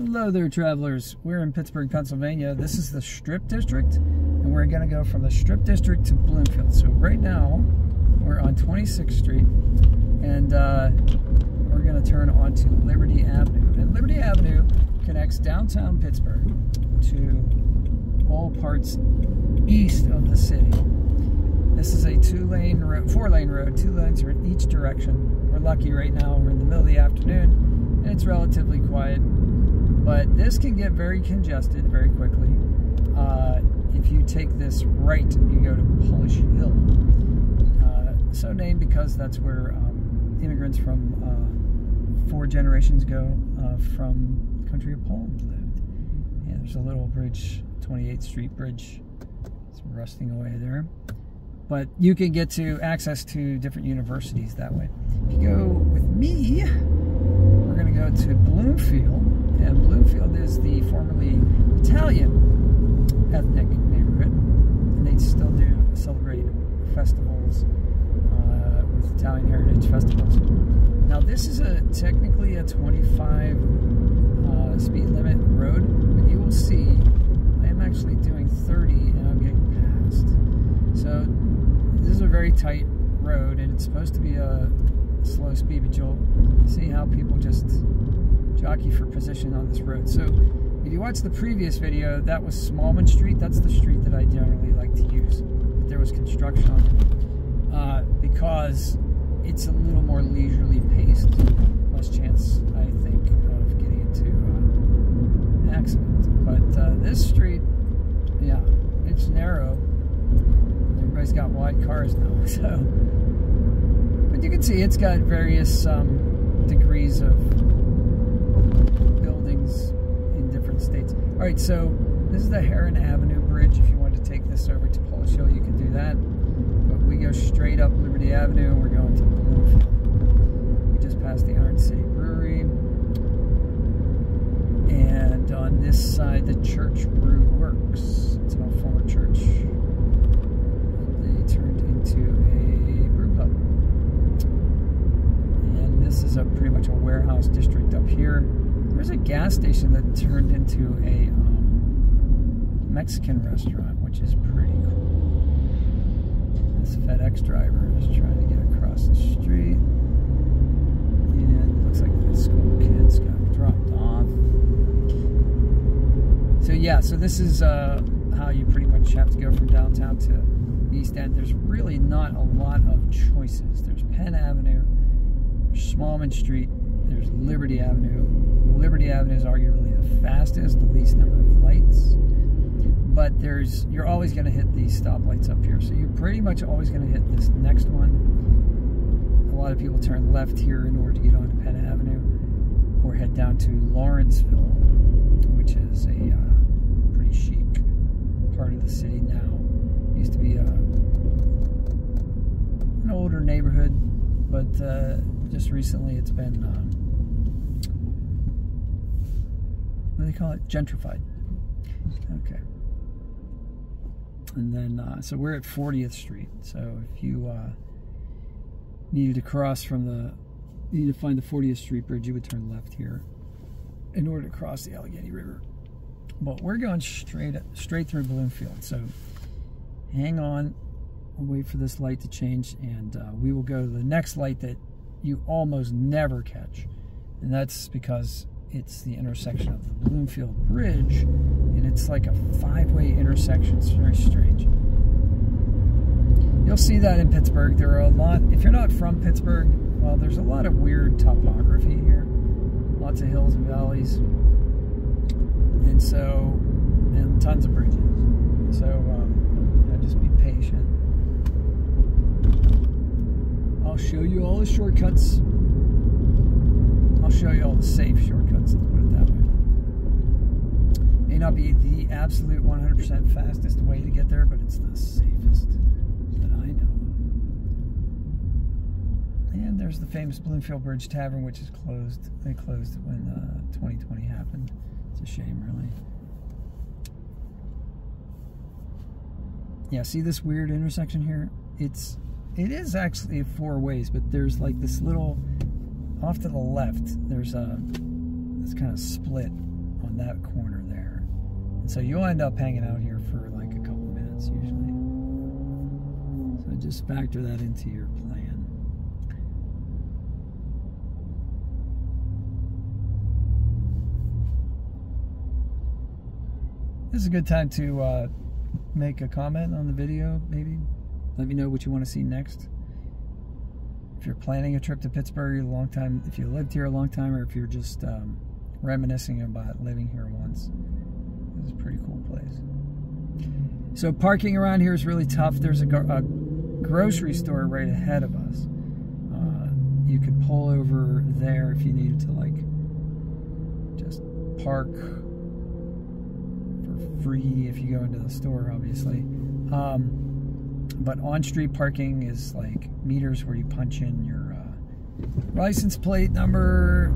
Hello there, travelers. We're in Pittsburgh, Pennsylvania. This is the Strip District, and we're going to go from the Strip District to Bloomfield. So right now, we're on 26th Street, and we're going to turn onto Liberty Avenue. And Liberty Avenue connects downtown Pittsburgh to all parts east of the city. This is a two-lane road, four-lane road. 2 lanes are in each direction. We're lucky right now. We're in the middle of the afternoon, and it's relatively quiet. But this can get very congested very quickly. If you take this right, you go to Polish Hill. So named because that's where immigrants from 4 generations ago from the country of Poland lived. And there's a little bridge, 28th Street Bridge. It's rusting away there. But you can get to access to different universities that way. If you go with me, we're going to go to Bloomfield. And Bloomfield is the formerly Italian ethnic neighborhood, and they still do celebrate festivals with Italian heritage festivals. Now this is technically a 25 speed limit road, but you will see I am actually doing 30 and I'm getting passed. So this is a very tight road, and it's supposed to be a slow speed, but you'll see how people just jockey for position on this road. So if you watch the previous video, that was Smallman Street. That's the street that I generally like to use. But there was construction on it because it's a little more leisurely paced, less chance, I think, of getting into an accident. But this street, yeah, it's narrow. Everybody's got wide cars now, so. But you can see it's got various degrees of buildings in different states. All right, so this is the Heron Avenue Bridge. If you wanted to take this over to Polish Hill, you can do that. But we go straight up Liberty Avenue, and we're going to Bloomfield. We just passed the Iron City Brewery. And on this side, the Church Brew Works. It's an old former church. And they turned into a brew pub. And this is pretty much a warehouse district up here. There's a gas station that turned into a Mexican restaurant, which is pretty cool. This FedEx driver is trying to get across the street. And it looks like the school kids got dropped off. So yeah, so this is how you pretty much have to go from downtown to the East End. There's really not a lot of choices. There's Penn Avenue, there's Smallman Street, there's Liberty Avenue. Liberty Avenue is arguably the fastest, the least number of lights. But you're always going to hit these stoplights up here. So you're pretty much always going to hit this next one. A lot of people turn left here in order to get onto Penn Avenue or head down to Lawrenceville, which is a pretty chic part of the city now. It used to be an older neighborhood, but just recently it's been what do they call it? Gentrified. Okay. And then, so we're at 40th Street. So if you needed to cross from you need to find the 40th Street Bridge, you would turn left here in order to cross the Allegheny River. But we're going straight through Bloomfield. So hang on. We'll wait for this light to change, and we will go to the next light that you almost never catch. And that's because it's the intersection of the Bloomfield Bridge, and it's like a 5-way intersection. It's very strange. You'll see that in Pittsburgh. There are a lot, if you're not from Pittsburgh, well, there's a lot of weird topography here. Lots of hills and valleys. And tons of bridges. So, just be patient. I'll show you all the shortcuts. I'll show you all the safe shortcuts, let's put it that way. May not be the absolute 100% fastest way to get there, but it's the safest that I know. And there's the famous Bloomfield Bridge Tavern, which is closed. They closed when 2020 happened. It's a shame, really. Yeah, see this weird intersection here? It is actually 4 ways, but there's like this little, off to the left, there's this kind of split that corner there. And so you'll end up hanging out here for like a couple minutes usually. So just factor that into your plan. This is a good time to make a comment on the video, maybe. Let me know what you want to see next. If you're planning a trip to Pittsburgh a long time, if you lived here a long time, or if you're just reminiscing about living here once. This is a pretty cool place. So parking around here is really tough. There's a grocery store right ahead of us. You could pull over there if you needed to, like, just park for free if you go into the store, obviously. But on-street parking is like meters where you punch in your license plate number,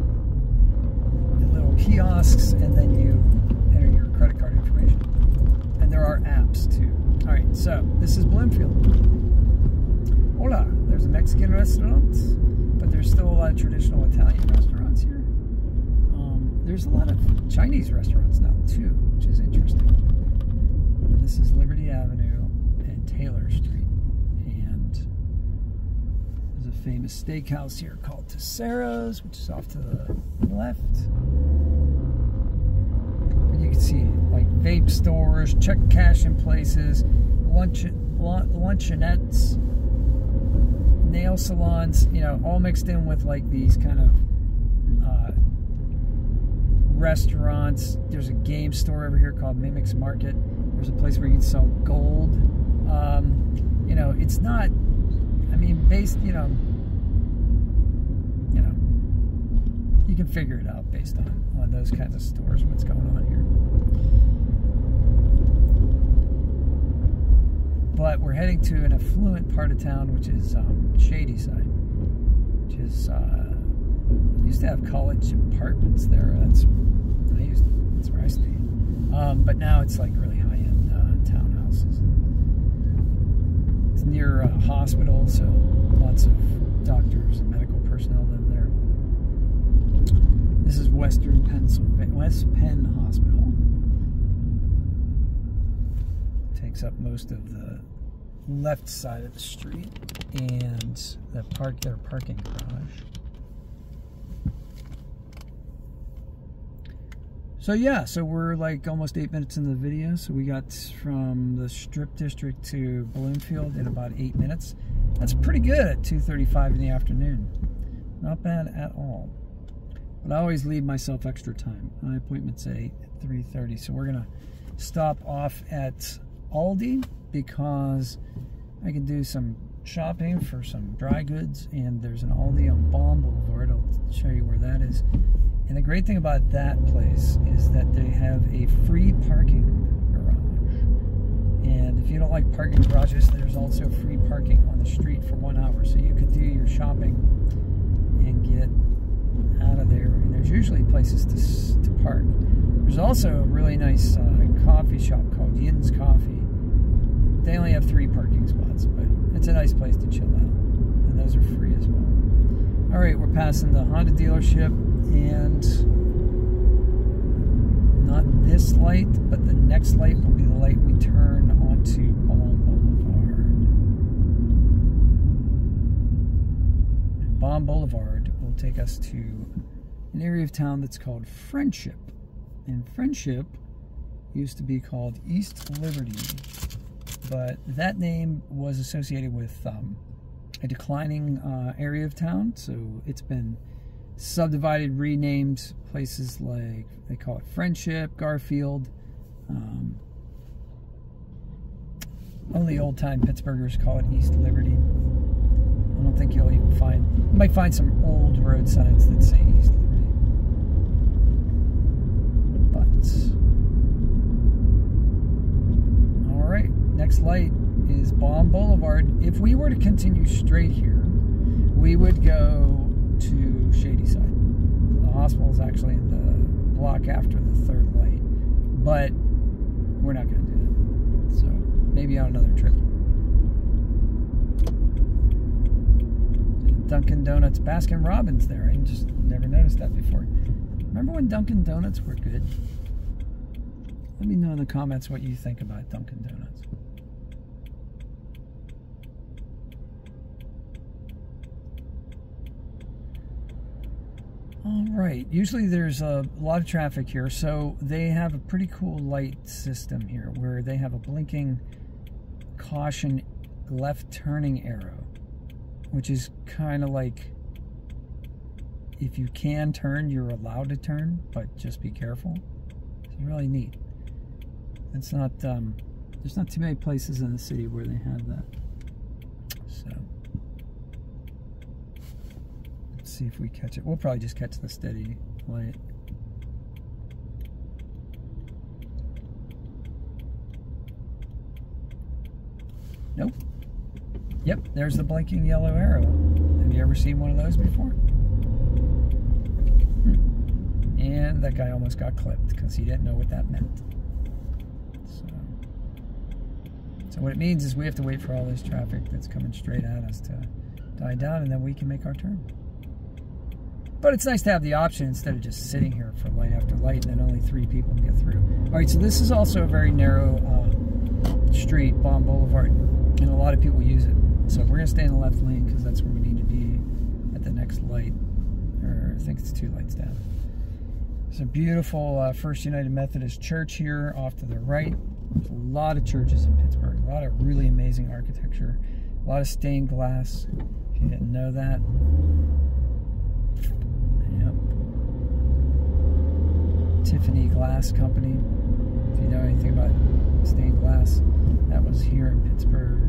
the little kiosks, and then you enter your credit card information. And there are apps too. All right, so this is Bloomfield. Hola, there's a Mexican restaurant, but there's still a lot of traditional Italian restaurants here. There's a lot of Chinese restaurants now too, which is interesting. And this is Liberty Avenue and Taylor Street. There's a famous steakhouse here called Tessero's, which is off to the left. And you can see like vape stores, check cashing places, luncheonettes, nail salons, you know, all mixed in with like these kind of restaurants. There's a game store over here called Mimics Market. There's a place where you can sell gold. You know, it's not, I mean, based, you know, you can figure it out based on those kinds of stores, what's going on here. But we're heading to an affluent part of town, which is Shadyside, which is, used to have college apartments there. That's where I stayed. But now it's like really high-end townhouses. It's near a hospital, so lots of doctors and medical personnel live there. This is West Penn Hospital. Takes up most of the left side of the street, and their parking garage. So yeah, so we're like almost 8 minutes into the video. So we got from the Strip District to Bloomfield in about 8 minutes. That's pretty good at 2:35 in the afternoon. Not bad at all. But I always leave myself extra time. My appointment's at 3:30, so we're gonna stop off at Aldi because I can do some shopping for some dry goods, and there's an Aldi on Baum Boulevard. I'll show you where that is. And the great thing about that place is that they have a free parking garage. And if you don't like parking garages, there's also free parking on the street for 1 hour. So you could do your shopping and get out of there. And there's usually places to park. There's also a really nice coffee shop called Yin's Coffee. They only have 3 parking spots, but it's a nice place to chill out. And those are free as well. All right, we're passing the Honda dealership, and not this light, but the next light will be the light we turn onto Baum Boulevard. And Baum Boulevard will take us to an area of town that's called Friendship. And Friendship used to be called East Liberty, but that name was associated with a declining area of town, so it's been subdivided, renamed. Places like, they call it Friendship, Garfield. Only old-time Pittsburghers call it East Liberty. I don't think you'll even find, you might find some old road signs that say East Liberty. But, all right, next light is Baum Boulevard. If we were to continue straight here, we would go to Shadyside. The hospital is actually in the block after the 3rd light, but we're not going to do that. So maybe on another trip. Dunkin' Donuts, Baskin Robbins there. I just never noticed that before. Remember when Dunkin' Donuts were good? Let me know in the comments what you think about Dunkin' Donuts. All right, usually there's a lot of traffic here, so they have a pretty cool light system here where they have a blinking caution left turning arrow, which is kind of like, if you can turn, you're allowed to turn, but just be careful. It's really neat. It's not, there's not too many places in the city where they have that. So, let's see if we catch it. We'll probably just catch the steady light. Nope. Yep, there's the blinking yellow arrow. Have you ever seen one of those before? And that guy almost got clipped because he didn't know what that meant. So what it means is we have to wait for all this traffic that's coming straight at us to die down, and then we can make our turn. But it's nice to have the option instead of just sitting here for light after light and then only 3 people can get through. All right, so this is also a very narrow street, Baum Boulevard, and a lot of people use it. So we're going to stay in the left lane because that's where we need to be at the next light. Or I think it's 2 lights down. There's a beautiful First United Methodist Church here off to the right. There's a lot of churches in Pittsburgh, a lot of really amazing architecture, a lot of stained glass, if you didn't know that. Yep. Tiffany Glass Company, if you know anything about stained glass, that was here in Pittsburgh.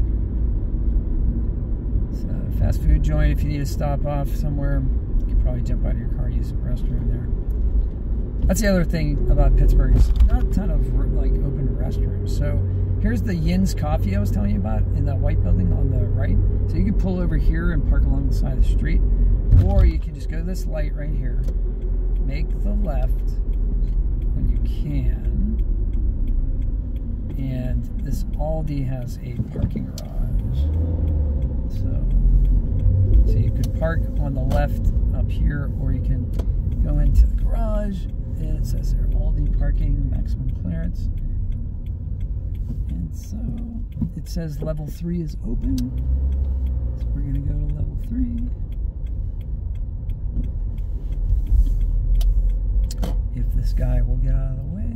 It's a fast food joint. If you need to stop off somewhere, you could probably jump out of your car and use the restroom there. That's the other thing about Pittsburgh, is not a ton of like open restrooms. So here's the Yin's Coffee I was telling you about in that white building on the right. So you can pull over here and park along the side of the street, or you can just go to this light right here, make the left when you can, and this Aldi has a parking garage. So you could park on the left up here, or you can go into the garage. And it says there, Aldi parking, maximum clearance. And so it says level 3 is open. So we're gonna go to level 3. If this guy will get out of the way.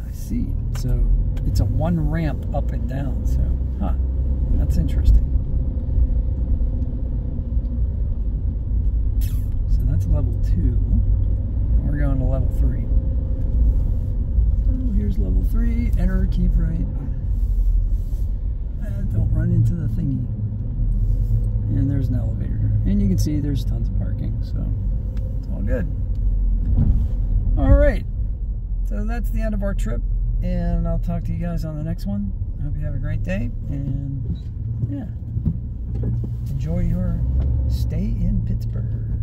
I see. So it's a 1 ramp up and down, so, that's interesting. So that's level 2, and we're going to level 3. So here's level 3, enter, keep right. Don't run into the thingy. And there's an elevator here. And you can see there's tons of parking, so it's all good. All right, so that's the end of our trip. And I'll talk to you guys on the next one. I hope you have a great day, and yeah, enjoy your stay in Pittsburgh.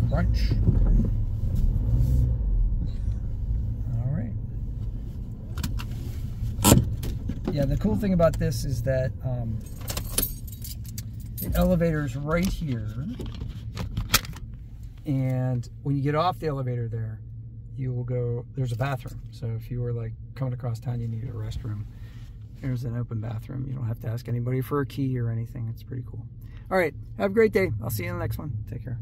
Crunch. All right. Yeah, the cool thing about this is that the elevator's right here, and when you get off the elevator there, you will go, there's a bathroom. So if you were like coming across town, you need a restroom, there's an open bathroom. You don't have to ask anybody for a key or anything. It's pretty cool. All right, have a great day. I'll see you in the next one. Take care.